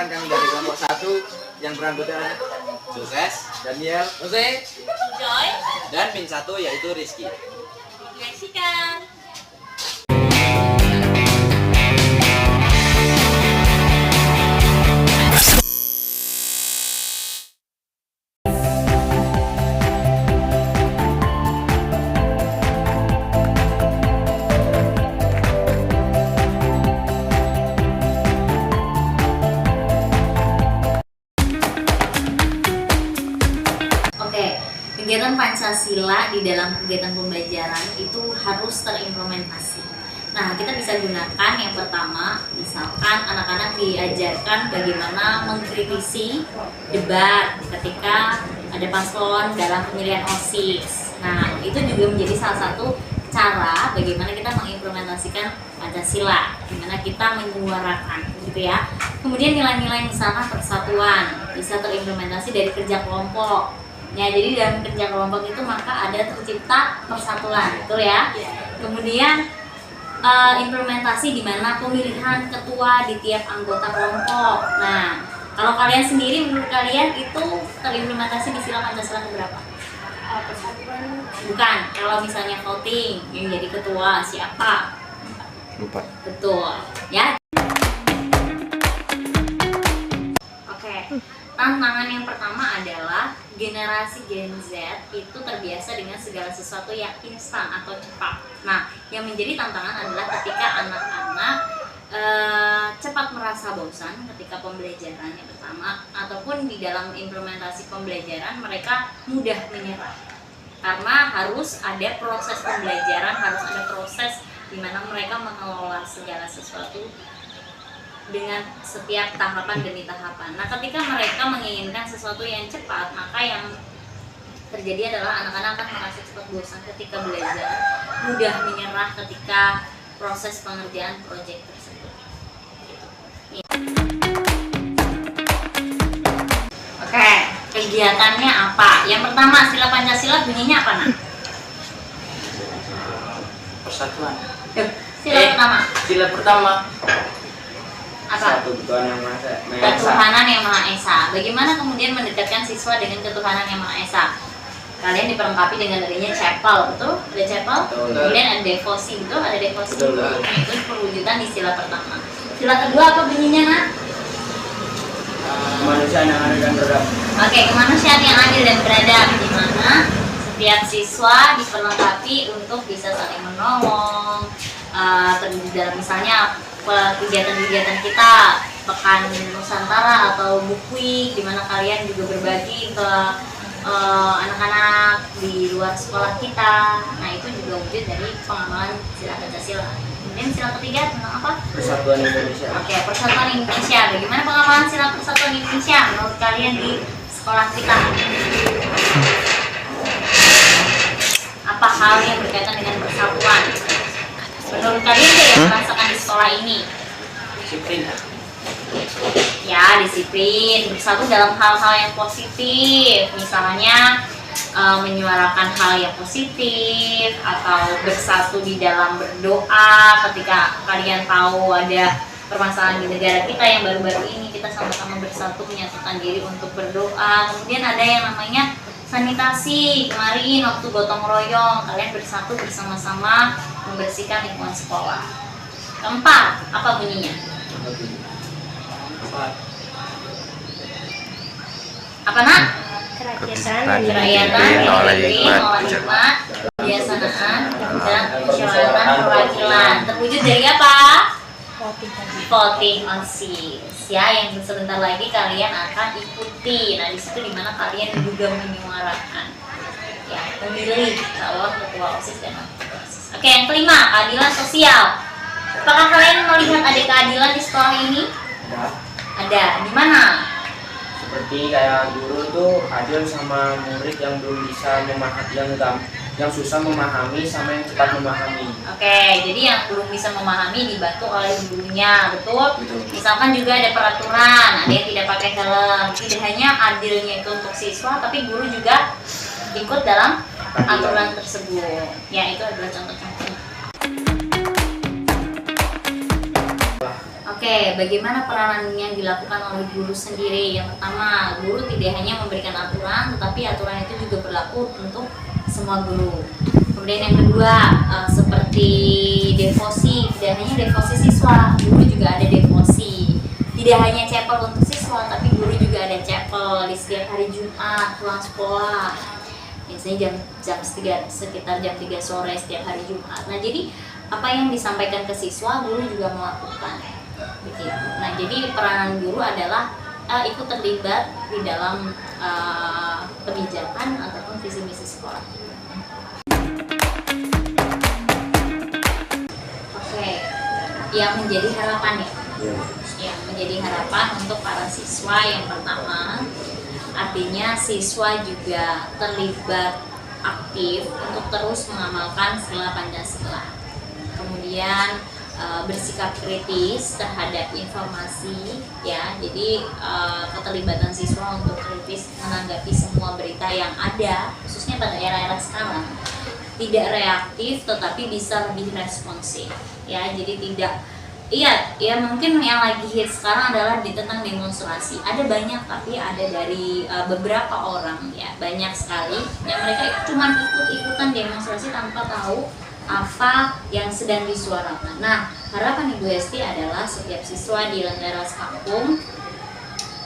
perkenalkan kami dari kelompok 1 yang beranggotakan Sukses, Daniel, Jose, Joy, dan min 1 yaitu Rizky. direaksikan. Oke, kegiatan Pancasila di dalam kegiatan pembelajaran itu harus terimplementasi. Nah, kita bisa gunakan yang pertama, misalkan anak-anak diajarkan bagaimana mengkritisi debat ketika ada paslon dalam pemilihan OSIS. Nah, itu juga menjadi salah satu cara bagaimana kita mengimplementasikan Pancasila, dimana kita menyuarakan, gitu ya. Kemudian nilai-nilai misalkan persatuan bisa terimplementasi dari kerja kelompok. Ya, jadi dalam kerja kelompok itu maka ada tercipta persatuan, betul ya. Kemudian implementasi di mana pemilihan ketua di tiap anggota kelompok. Nah, kalau kalian sendiri, menurut kalian itu terimplementasi di sila Pancasila keberapa? Persatuan. Bukan, kalau misalnya voting yang jadi ketua siapa? lupa. Betul, ya. Oke, tantangan yang pertama adalah generasi Gen Z itu terbiasa dengan segala sesuatu yang instan atau cepat. Nah, yang menjadi tantangan adalah ketika anak-anak cepat merasa bosan ketika pembelajaran yang pertama, ataupun di dalam implementasi pembelajaran mereka mudah menyerah. Karena harus ada proses pembelajaran, harus ada proses di mana mereka mengelola segala sesuatu dengan setiap tahapan demi tahapan. Nah, ketika mereka menginginkan sesuatu yang cepat, maka yang terjadi adalah anak-anak akan merasa cepat bosan ketika belajar, mudah menyerah ketika proses pengerjaan proyek tersebut. Oke, kegiatannya apa? Yang pertama, sila Pancasila bunyinya apa, Nak? Persatuan. Sila pertama. Sila pertama. Apa? Satu Tuhan yang Maha Esa. Ketuhanan yang Maha Esa. Bagaimana kemudian mendekatkan siswa dengan ketuhanan yang Maha Esa? Kalian diperlengkapi dengan adanya chapel, betul? Ada chapel, Betul. kemudian ada devosi, betul? Ada devosi. Betul. Nah, itu perwujudan di sila pertama. Sila kedua apa bunyinya, Nak? Kemanusiaan yang adil dan beradab. Oke, kemanusiaan yang adil dan beradab, di mana setiap siswa diperlengkapi untuk bisa saling menolong. Terwujud dalam misalnya kegiatan-kegiatan kita pekan Nusantara atau Bukwi, di mana kalian juga berbagi ke anak-anak di luar sekolah kita. Nah, itu juga wujud dari pengamalan sila Pancasila. Kemudian sila ketiga tentang apa? Persatuan Indonesia. Oke, persatuan Indonesia. Bagaimana pengamalan sila persatuan Indonesia menurut kalian di sekolah kita? Apa hal yang berkaitan dengan persatuan? Menurut kalian yang merasakan di sekolah ini? Disiplin. Ya, disiplin, bersatu dalam hal-hal yang positif, misalnya menyuarakan hal yang positif, atau bersatu di dalam berdoa ketika kalian tahu ada permasalahan di negara kita yang baru-baru ini, kita sama-sama bersatu menyatukan diri untuk berdoa. Kemudian ada yang namanya sanitasi, kemarin waktu gotong royong kalian bersatu bersama-sama membersihkan lingkungan sekolah. Keempat, apa bunyinya? Apa, Nak? Kerakyatan. Kerakyatan, hikmat, kebiasaan, dan musyawaratan perwakilan. Terwujud dari apa? Voting OSIS, ya, yang sebentar lagi kalian akan ikuti. Nah, di situ dimana kalian juga menyuarakan, ya, memilih calon ketua OSIS dan wakil ketua OSIS. Oke, yang kelima, keadilan sosial. Apakah kalian melihat ada keadilan di sekolah ini? Ada. Di mana? Seperti kayak guru tuh adil sama murid yang belum bisa memahami, yang susah memahami sama yang cepat memahami. Oke, jadi yang belum bisa memahami dibantu oleh gurunya, betul? Misalkan juga ada peraturan, ada yang tidak pakai helm. Tidak hanya adilnya itu untuk siswa, tapi guru juga ikut dalam aturan tersebut. Ya, itu adalah contoh-contohnya. Oke, bagaimana peranan yang dilakukan oleh guru sendiri? Yang pertama, guru tidak hanya memberikan aturan, tetapi aturan itu juga berlaku untuk semua guru. Kemudian yang kedua, seperti devosi, tidak hanya devosi siswa, guru juga ada devosi. Tidak hanya chapel untuk siswa, tapi guru juga ada chapel di setiap hari Jumat pulang sekolah. Biasanya sekitar jam 3 sore setiap hari Jumat. Nah, jadi apa yang disampaikan ke siswa, guru juga melakukan. Begitu. Nah, jadi peranan guru adalah ikut terlibat di dalam kebijakan ataupun visi misi sekolah. Oke, yang menjadi harapan ya. Yang menjadi harapan untuk para siswa yang pertama, artinya siswa juga terlibat aktif untuk terus mengamalkan sila Pancasila. Kemudian bersikap kritis terhadap informasi ya, jadi keterlibatan siswa untuk kritis menanggapi semua berita yang ada, khususnya pada era-era sekarang, tidak reaktif tetapi bisa lebih responsif ya. Jadi tidak ya mungkin yang lagi hits sekarang adalah tentang demonstrasi, ada banyak, tapi ada dari beberapa orang ya, banyak sekali yang mereka cuma ikut-ikutan demonstrasi tanpa tahu apa yang sedang disuarakan. Nah, harapan Ibu Hesti adalah setiap siswa di Lentera Kampung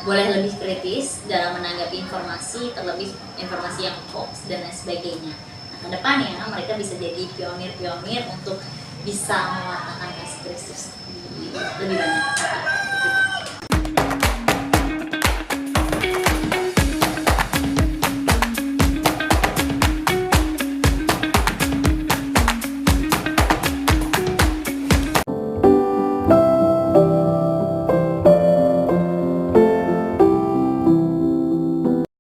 boleh lebih kritis dalam menanggapi informasi, terlebih informasi yang hoax dan lain sebagainya. Nah, kedepannya mereka bisa jadi pionir-pionir untuk bisa mewartakan kasih Kristus lebih banyak.